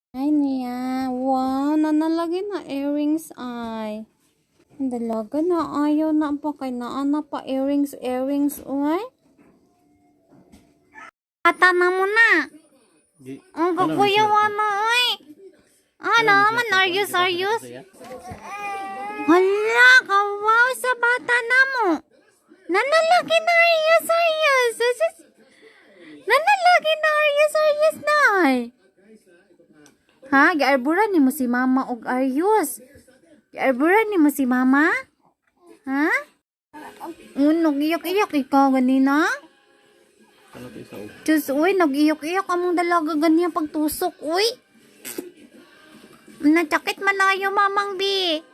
Ay, Neah. Wow, nanalagay na earrings ay. Dalaga na ayaw na pa kay naana pa earrings. Uy. Ata na mo na. Ang kakuyawa na uy. Naman, aryos. Hala, kawaw sa bata na mo. Nanalagi na aryos. Nanalagi na aryos na ay. Ha? Giarburan ni mo si mama og aryos. Giarburan ni mo si mama? Ha? Nag-iyak-iyak ikaw ganina? Diyos, uy, nag-iyak-iyak among dalaga ganyan pagtusok, uy. Nachakit malayo mamang bi.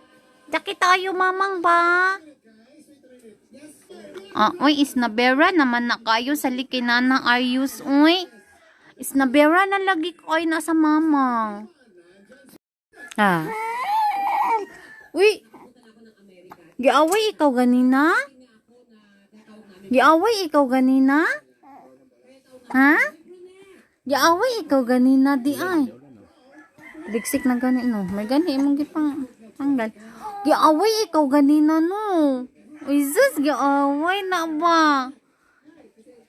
Sakit tayo mamang ba? Uy, isnabera naman na kayo sa likinana aryos, uy. Isnabera na lagi ko ay nasa mamang. Uy, giaway ikaw ganina? Ha? Giaway ikaw ganina di ay. Bigsik na gani no. May gani imong gipang tanggal. Giaway ikaw ganina no. Uy sus, giaway na ba?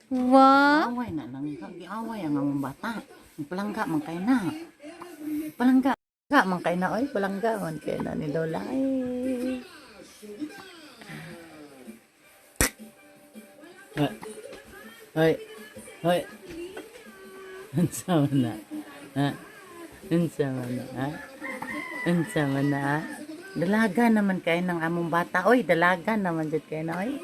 Wow. Giaway na lang. Giaway ang among bata. Palangga man kay na. Palangga man kay na. Oy, palangga man kay na ni Lola. Hoy. Unsa man na? Ha? Unsa man na? Dalaga naman kay ng among bata. Oy, dalaga naman jud kay na oy.